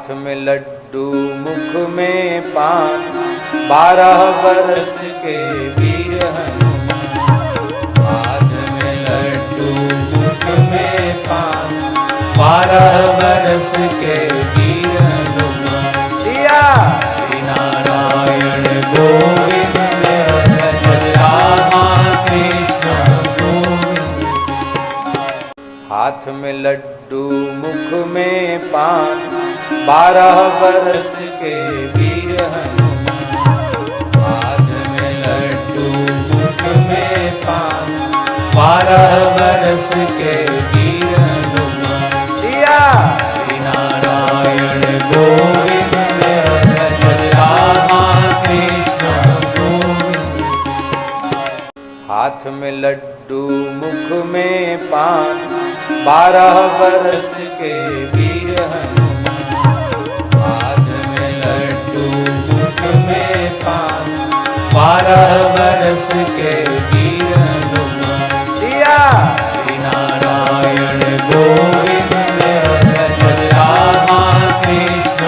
हाथ में लड्डू मुख में पान, 12 वर्ष के वीर हनुमान। हाथ में लड्डू मुख में पान, 12 वर्ष के वीर हनुमान। दिया हरि नारायण गोविंद रामा कृष्ण गोविंद। हाथ में लड्डू मुख में पान, 12 वर्ष के वीर हनुमान। हाथ में लड्डू मुख में पान, 12 वर्ष के वीर हनुमान। दिया हरि नारायण गोविंद रामा कृष्ण गोविंद। हाथ में लड्डू मुख में पान, 12 वर्ष के वीर हनुमान। हाथ में लड्डू मुख में पान, 12 वर्ष के वीर हनुमान। दिया हरि नारायण गोविंद रामा कृष्ण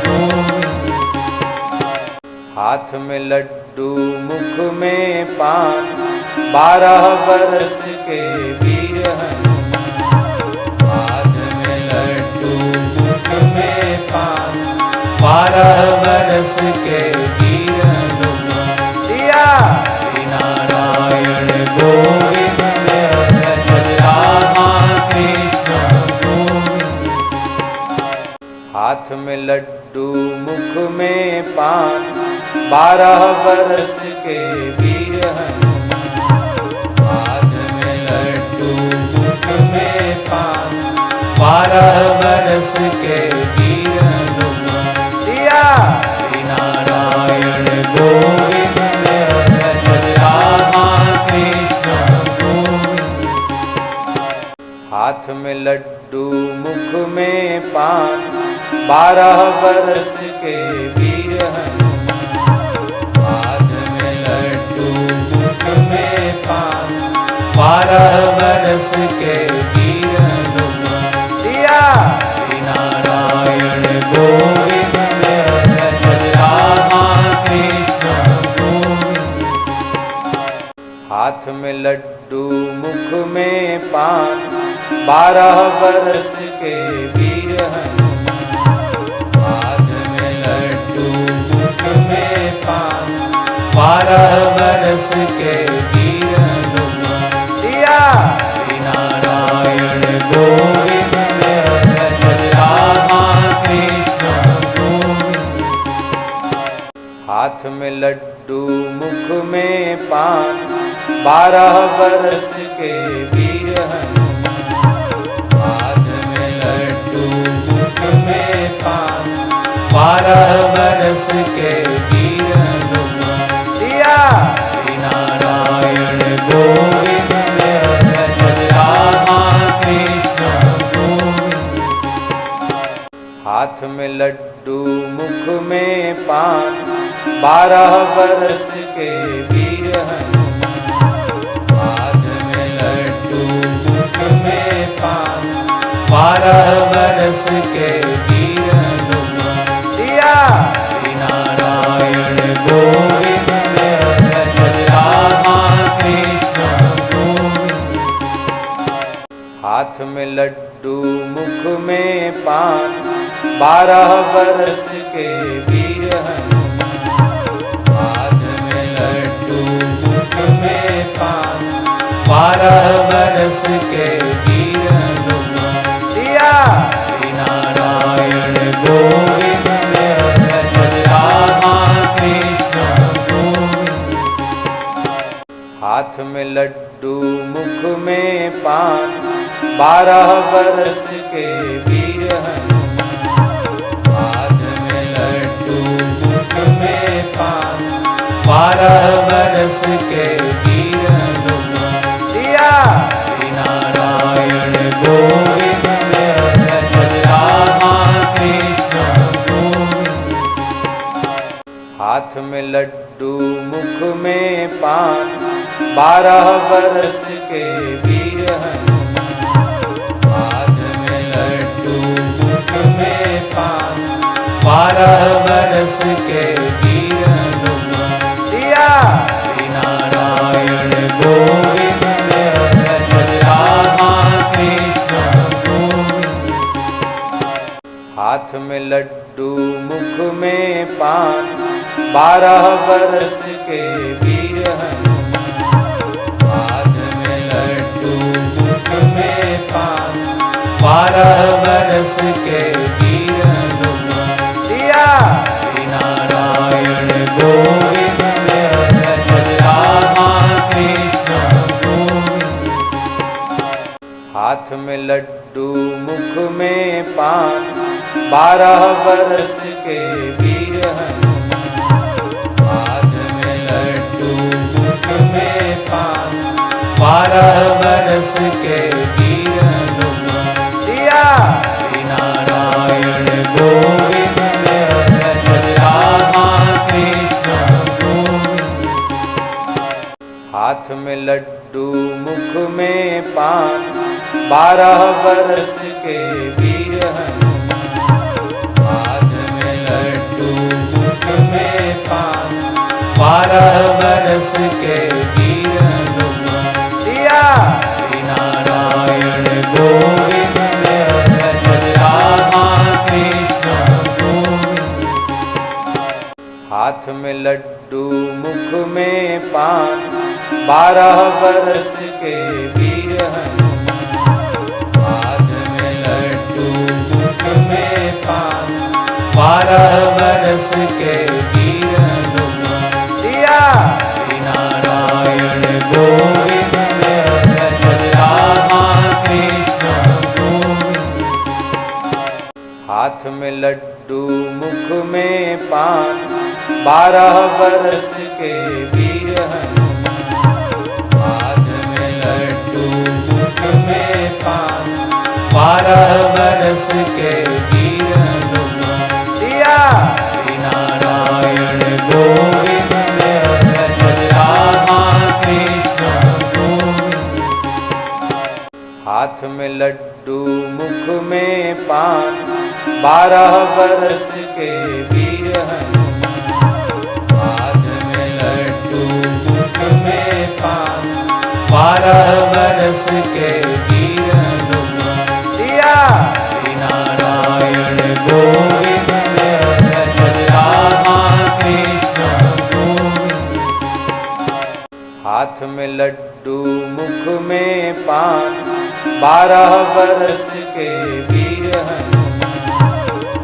गोविंद। हाथ में लड्डू मुख में पान, 12 वर्ष के वीर हनुमान। हाथ में लड्डू मुख में पान, 12 वर्ष के वीर हनुमान। दिया हरि नारायण गोविंद रामा कृष्ण गोविंद। हाथ में लड्डू मुख में पान, 12 वर्ष के वीर हनुमान। हाथ में लड्डू मुख में पान, 12 वर्ष के वीर हनुमान। दिया हरि नारायण गोविंद रामा कृष्ण गोविंद। हाथ में लड्डू मुख में पान, 12 वर्ष के वीर हनुमान। हाथ में लड्डू मुख में पान, 12 वर्ष के वीर हनुमान। दिया हरि नारायण गोविंद रामा कृष्ण गोविंद। हाथ में लड्डू मुख में पान, 12 वर्ष के वीर हनुमान। हाथ में लड्डू मुख में पान, 12 वर्ष के वीर हनुमान। दिया हरि नारायण गोविंद रामा कृष्ण गोविंद। हाथ में लड्डू मुख में पान, 12 वर्ष के वीर हनुमान। हाथ में लड्डू मुख में पान, 12 वर्ष के वीर हनुमान। दिया हरि नारायण गोविंद रामा कृष्ण गोविंद। हाथ में लड्डू मुख में पान, 12 वर्ष के वीर हनुमान। हाथ में लड्डू मुख में पान, 12 वर्ष के वीर हनुमान। दिया हरि नारायण गोविंद रामा कृष्ण गोविंद। हाथ में लड्डू मुख में पान, 12 वर्ष के वीर हनुमान। हाथ में लड्डू मुख में पान, 12 वर्ष के वीर हनुमान। दिया हरि नारायण गोविंद रामा कृष्ण गोविंद। हाथ में लड्डू मुख में पान, 12 वर्ष के वीर हनुमान। हाथ में लड्डू मुख में पान, 12 वर्ष के वीर हनुमान। दिया हरि नारायण गोविंद रामा कृष्ण गोविंद। हाथ में लड्डू मुख में पान, 12 वर्ष के वीर हनुमान। हाथ में लड्डू मुख में पान, 12 बरस के वीर हनुमान सिया नारायण गोविंद रामा कृष्ण गोविंद। हाथ में लड्डू मुख में पान 12 बरस के वीर हनुमान। हाथ में लड्डू मुख में पान 12 बरस के वीर हनुमान सिया नारायण गोविंद रामा कृष्ण गोविंद। हाथ में लड्डू मुख में पान 12 बरस के वीर हनुमान। हाथ में लड्डू मुख में पान 12 बरस के वीर हनुमान सिया नारायण गोविंद रामा कृष्ण गोविंद। हाथ में लड्डू मुख में पान 12 बरस के वीर हनुमान। हाथ में लड्डू मुख में पान 12 बरस के वीर हनुमान सिया नारायण गोविंद रामा कृष्ण गोविंद। हाथ में लड्डू मुख में पान 12 बरस के वीर हनुमान। हाथ में लड्डू मुख में पान 12 बरस के वीर हनुमान सिया नारायण गोविंद रामा कृष्ण गोविंद। हाथ में लड्डू मुख में पान 12 बरस के वीर हनुमान। हाथ में लड्डू मुख में पान 12 बरस के वीर हनुमान सिया नारायण गोविंद रामा कृष्ण गोविंद। हाथ में लड्डू मुख में पान 12 बरस के वीर हनुमान। हाथ में लड्डू मुख में पान 12 बरस के वीर हनुमान सिया नारायण गोविंद रामा कृष्ण गोविंद। हाथ में लड्डू मुख में पान 12 बरस के वीर हनुमान।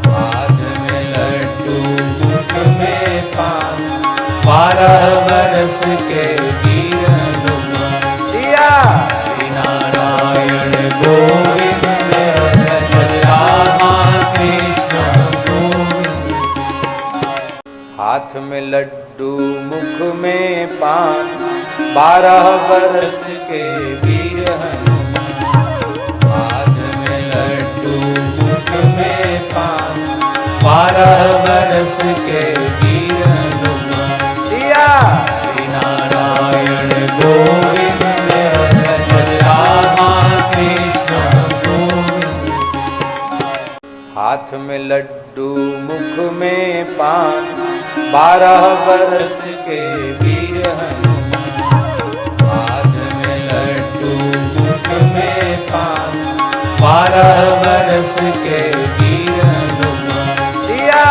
हाथ में लड्डू मुख में पान 12 बरस के वीर हनुमान सिया नारायण गोविंद रामा कृष्ण गोविंद। हाथ में लड्डू मुख में पान 12 बरस के वीर हनुमान। हाथ में लड्डू मुख में पान 12 बरस के वीर हनुमान सिया नारायण गोविंद रामा कृष्ण गोविंद। हाथ में लड्डू मुख में पान 12 बरस के वीर हनुमान। हाथ में लड्डू मुख में पान 12 बरस के वीर हनुमान सिया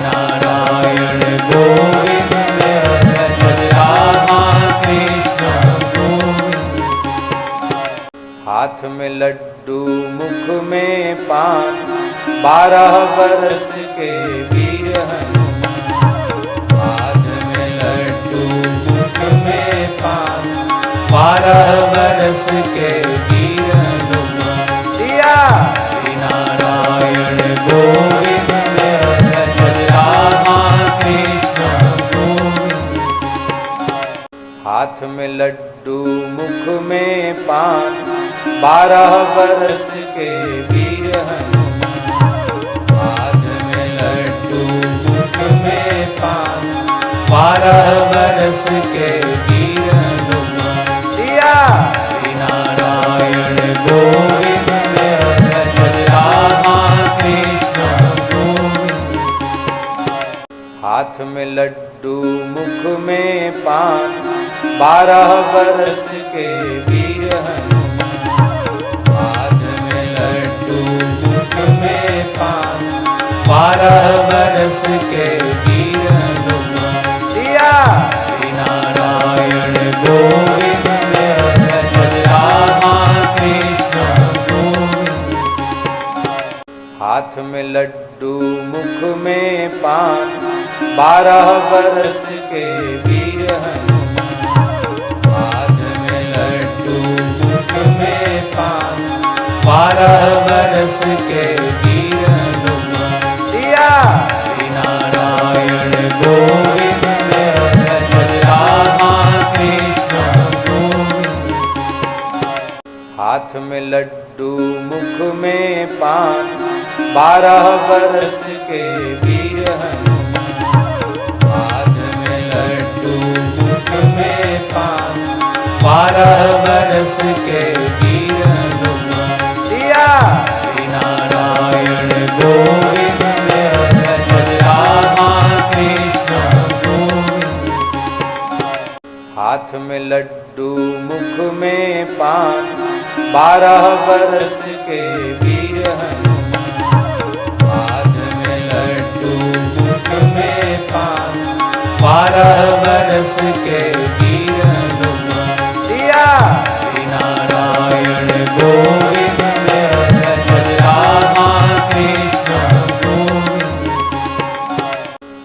नारायण गोविंद रामा कृष्ण गोविंद। हाथ में लड्डू मुख में पान 12 बरस के वीर हनुमान। हाथ में लड्डू मुख में पान 12 बरस के वीर हनुमान सिया नारायण गोविंद रामा कृष्ण गोविंद। हाथ में लड्डू मुख में पान 12 बरस के वीर हनुमान। हाथ में लड्डू मुख में पान 12 बरस के वीर हनुमान सिया नारायण गोविंद रामा कृष्ण गोविंद। हाथ में लड्डू मुख में पान, 12 वर्ष के वीर हनुमान। हाथ में लड्डू मुख में पान, 12 वर्ष के वीर हनुमान। दिया हरि नारायण गोविंद रामा कृष्ण गोविंद। हाथ में लड्डू मुख में पान, 12 वर्ष के वीर हनुमान। हाथ में लड्डू मुख में पान, 12 वर्ष के वीर हनुमान। दिया हरि नारायण गोविंद रामा कृष्ण गोविंद। हाथ में लड्डू मुख में पान, 12 वर्ष के वीर हनुमान। हाथ में लड्डू मुख में पान, 12 वर्ष के वीर हनुमान। दिया हरि नारायण गोविंद रामा कृष्ण गोविंद। हाथ में लड्डू मुख में पान, 12 वर्ष के वीर हनुमान। हाथ में लड्डू मुख में पान, 12 वर्ष के वीर हनुमान। दिया हरि नारायण गोविंद रामा कृष्ण गोविंद।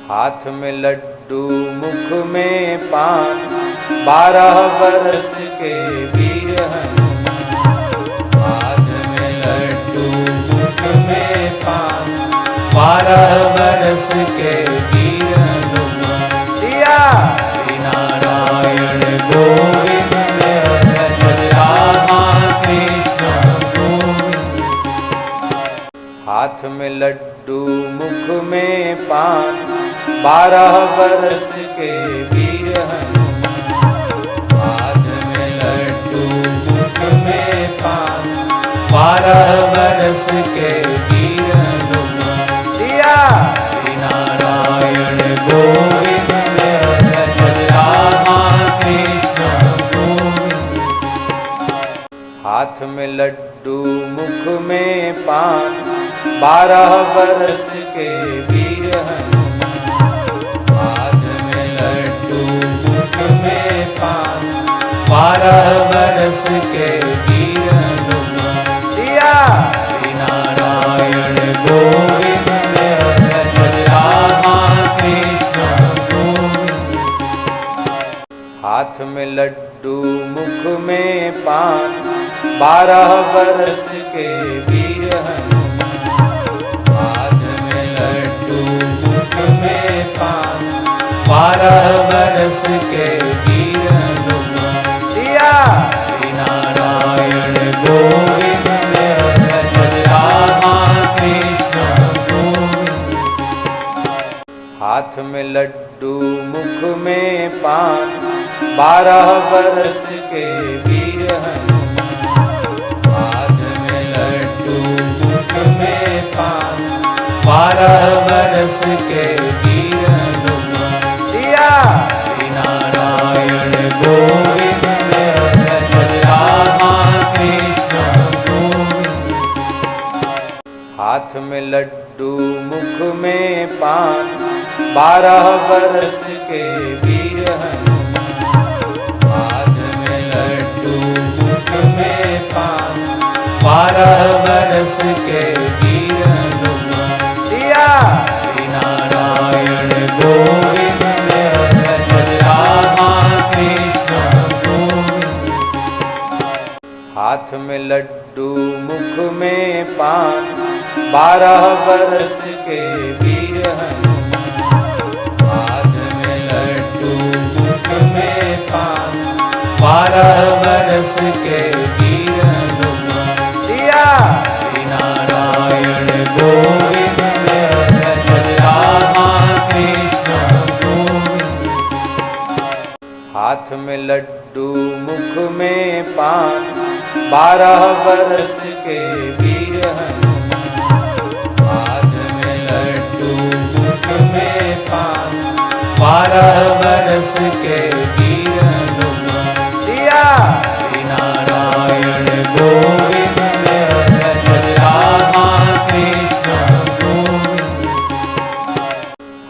हाथ में लड्डू मुख में पान, 12 वर्ष के वीर हनुमान। हाथ में लड्डू मुख में पान, 12 वर्ष के वीर हनुमान। दिया हरि नारायण गोविंद रामा कृष्ण गोविंद। हाथ में लड्डू मुख में पान, 12 वर्ष के वीर हनुमान। हाथ में लड्डू मुख में पान, 12 वर्ष के वीर हनुमान। दिया हरि नारायण गोविंद रामा कृष्ण गोविंद। हाथ में लड्डू मुख में पान, 12 वर्ष के वीर हनुमान। हाथ में लड्डू मुख में पान, 12 वर्ष के वीर हनुमान। दिया हरि नारायण गोविंद रामा कृष्ण गोविंद। हाथ में लड्डू मुख में पान, 12 वर्ष के वीर हनुमान। हाथ में लड्डू मुख में पान, 12 वर्ष के वीर हनुमान। दिया हरि नारायण गोविंद रामा कृष्ण गोविंद। हाथ में लड्डू मुख में पान, 12 वर्ष के वीर हनुमान। हाथ में लड्डू मुख में पान, 12 वर्ष के वीर हनुमान। दिया हरि नारायण गोविंद रामा कृष्ण गोविंद। हाथ में लड्डू मुख में पान, 12 वर्ष के वीर हनुमान। हाथ में लड्डू मुख में पान, 12 वर्ष के वीर हनुमान। दिया हरि नारायण गोविंद रामा कृष्ण गोविंद। हाथ में लड्डू मुख में पान, 12 वर्ष के वीर हनुमान। हाथ में लड्डू मुख में पान, 12 वर्ष के वीर हनुमान। दिया हरि नारायण गोविंद रामा कृष्ण गोविंद। हाथ में लड्डू मुख में पान, 12 वर्ष के वीर हनुमान। हाथ में लड्डू मुख में पान, बरस के वीर हनुमान दिया हरि नारायण गोविंद भज रामा कृष्ण गोविंद।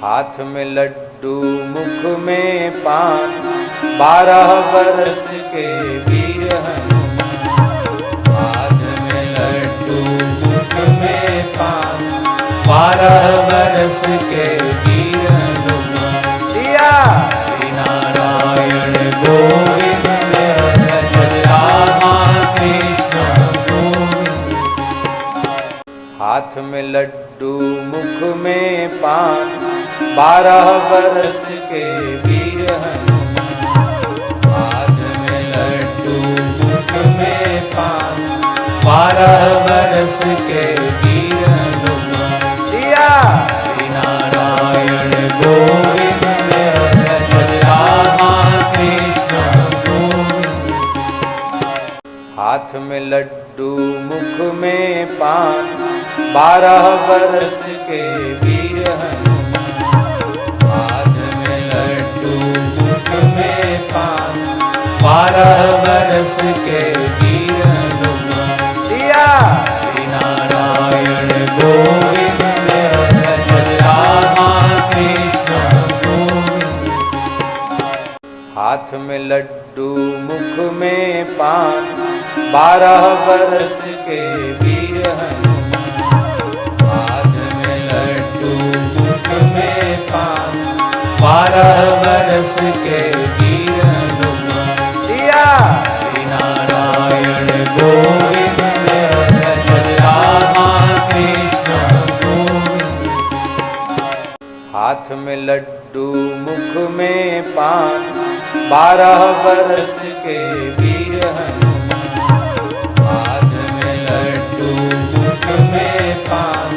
हाथ में लड्डू मुख में पान 12 बरस के वीर हनुमान हाथ में लड्डू मुख में पान 12 बरस के वीर हनुमान दिया हरि नारायण गोविंद भज रामा कृष्ण गोविंद। हाथ में लड्डू मुख में पान 12 बरस के वीर हनुमान हाथ में लड्डू मुख में पान 12 बरस के वीर हनुमान दिया हरि नारायण गोविंद भज रामा कृष्ण गोविंद। हाथ में लड्डू मुख में पान 12 बरस के वीर हनुमान हाथ में लड्डू मुख में पान 12 बरस के वीर हनुमान दिया हरि नारायण गोविंद भज रामा कृष्ण गोविंद। हाथ में लड्डू मुख में पान 12 बरस के वीर हनुमान हाथ में लड्डू मुख में पान 12 बरस के वीर हनुमान दिया हरि नारायण गोविंद भज रामा कृष्ण गोविंद। हाथ में लड्डू मुख में पान 12 बरस के वीर हनुमान हाथ में लड्डू मुख में पान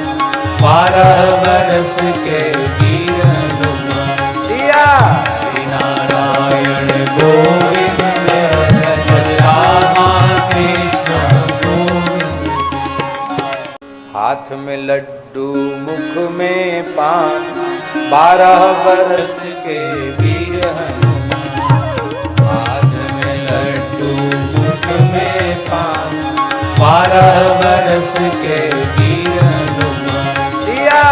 12 बरस के वीर हनुमान दिया हरि नारायण गोविंद भज रामा कृष्ण गोविंद। हाथ में लड्डू मुख में पान 12 बरस के वीर हनुमान हाथ में लड्डू मुख में पान 12 बरस के वीर हनुमान दिया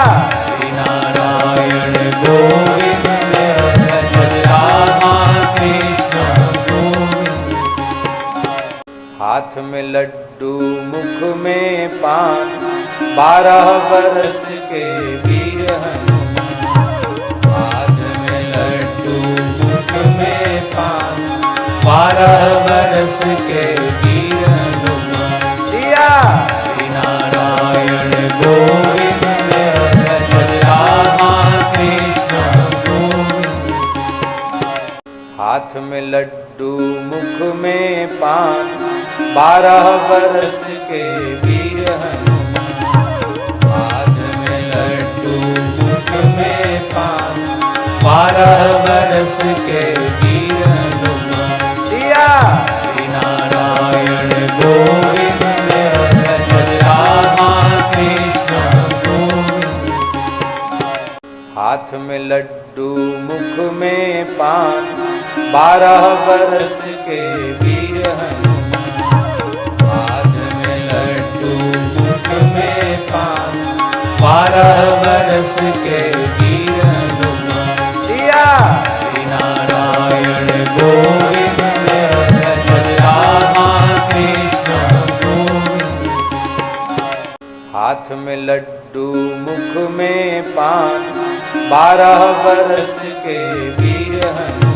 हरि नारायण गोविंद भज रामा कृष्ण गोविंद। हाथ में लड्डू मुख में पान 12 बरस के वीर हनुमान हाथ में लड्डू मुख में पान 12 बरस के वीर हनुमान दिया हरि नारायण गोविंद भज रामा कृष्ण गोविंद। हाथ में लड्डू मुख में पान 12 बरस के वीर हनुमान हाथ में लड्डू मुख में पान 12 बरस के वीर हनुमान दिया हरि नारायण गोविंद भज रामा कृष्ण गोविंद। हाथ में लड्डू मुख में पान 12 बरस के वीर हनुमान हाथ में लड्डू मुख में पान 12 बरस के वीर हनुमान दिया हरि नारायण गोविंद भज रामा कृष्ण गोविंद। हाथ में लड्डू मुख में पान 12 बरस के वीर हनुमान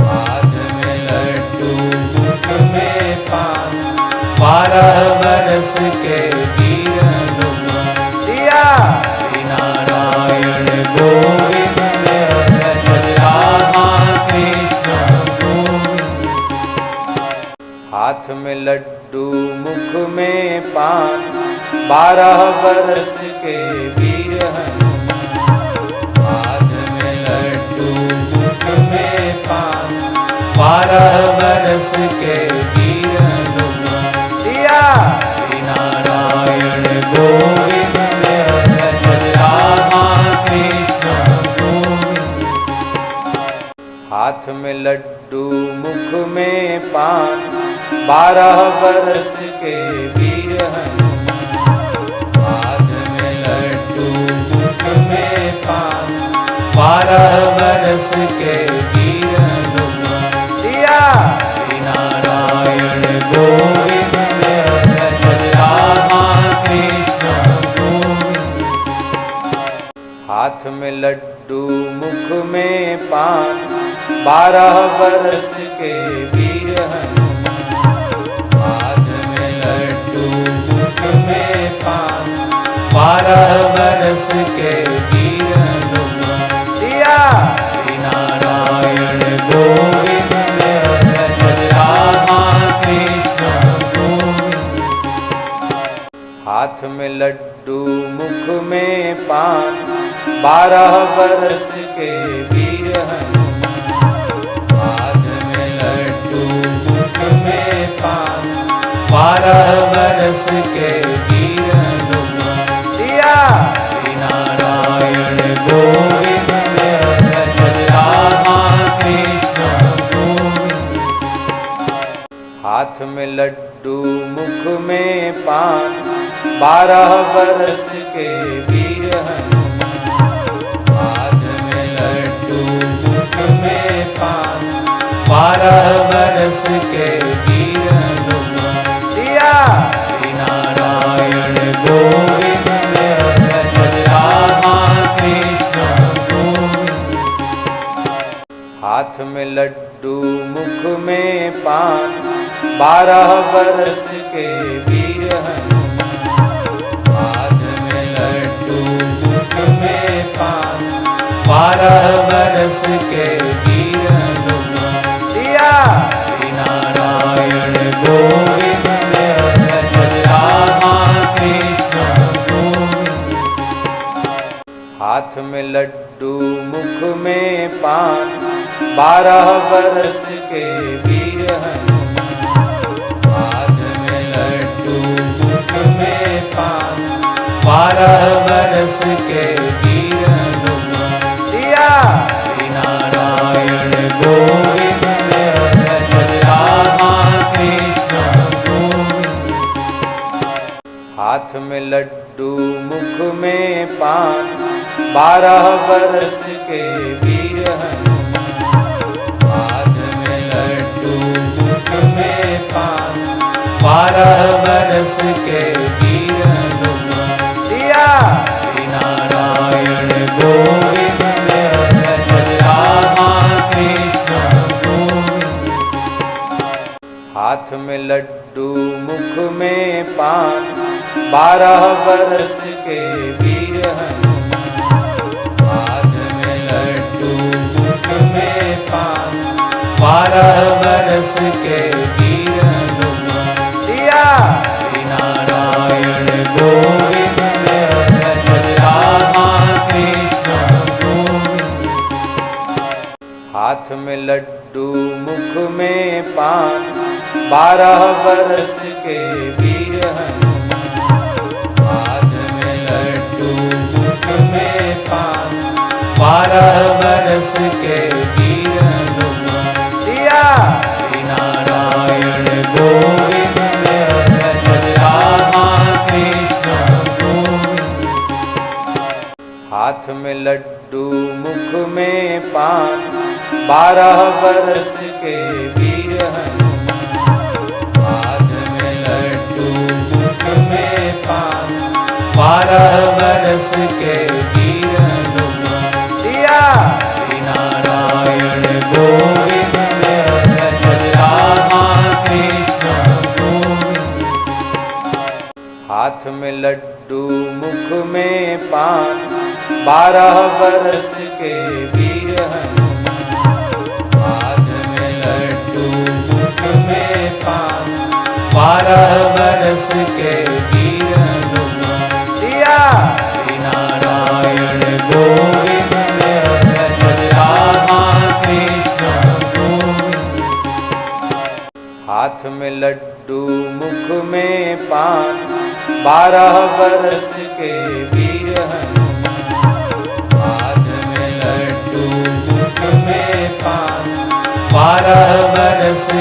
हाथ में लड्डू मुख में पान 12 बरस के वीर हनुमान दिया हरि नारायण गोविंद भज रामा कृष्ण गोविंद। हाथ में लड्डू मुख में पान 12 बरस के वीर हनुमान हाथ में लड्डू मुख में पान 12 बरस के वीर हनुमान दिया हरि नारायण गोविंद भज रामा कृष्ण गोविंद। हाथ में लड्डू मुख में पान, 12 वर्ष के वीर हनुमान। हाथ में लड्डू मुख में पान, 12 वर्ष के वीर हनुमान। दिया हरि नारायण गोविंद हरि रामा कृष्ण गोविंद। हाथ में लड्डू मुख में पान, 12 वर्ष के वीर हनुमान। हाथ में लड्डू मुख में पान, 12 वर्ष के वीर हनुमान। दिया हरि नारायण गोविंद हरि रामा कृष्ण गोविंद। हाथ में लड्डू मुख में पान, 12 वर्ष के वीर हनुमान। हाथ में लड्डू मुख में पान, 12 वर्ष के वीर हनुमान। दिया हरि नारायण गोविंद हरि रामा कृष्ण गोविंद। हाथ में लड्डू मुख में पान, 12 वर्ष के वीर हनुमान। हाथ में लड्डू मुख में पान, 12 वर्ष के वीर हनुमान। दिया हरि नारायण गोविंद हरि रामा कृष्ण गोविंद। हाथ में लड्डू मुख में पान, 12 वर्ष के वीर हनुमान। हाथ में लड्डू मुख में पान, 12 वर्ष के वीर हनुमान। दिया हरि नारायण गोविंद हरि रामा कृष्ण गोविंद। हाथ में लड्डू मुख में पान, 12 वर्ष के वीर हनुमान। हाथ में लड्डू मुख में पान, 12 वर्ष के वीर हनुमान। दिया हरि नारायण गोविंद हरि रामा कृष्ण गोविंद। हाथ में लड्डू मुख में पान, 12 वर्ष के वीर हनुमान। हाथ में लड्डू मुख में पान, 12 वर्ष के वीर हनुमान। दिया हरि नारायण गोविंद हरि रामा कृष्ण गोविंद। हाथ में लड्डू मुख में पान, 12 वर्ष के वीर हनुमान। हाथ में लड्डू मुख में पान, 12 वर्ष के वीर हनुमान। दिया हरि नारायण गोविंद हरि रामा कृष्ण गोविंद। हाथ में लड्डू मुख में पान, 12 वर्ष के वीर हनुमान। हाथ में लड्डू मुख में पान, 12 वर्ष के वीर हनुमान। दिया हरि नारायण गोविंद हरि रामा कृष्ण गोविंद। हाथ में लड्डू मुख में पान, 12 वर्ष के वीर हनुमान। हाथ में लड्डू मुख में पान, 12 वर्ष के वीर हनुमान। दिया हरि नारायण गोविंद हरि रामा कृष्ण गोविंद। हाथ में लड्डू मुख में पान, 12 वर्ष के वीर हनुमान। हाथ में लड्डू मुख में पान, 12 वर्ष के वीर हनुमान। दिया हरि नारायण गोविंद हरि रामा कृष्ण गोविंद। हाथ में लड्डू मुख में पान, 12 वर्ष के वीर हनुमान। हाथ में लड्डू मुख में पान, बरस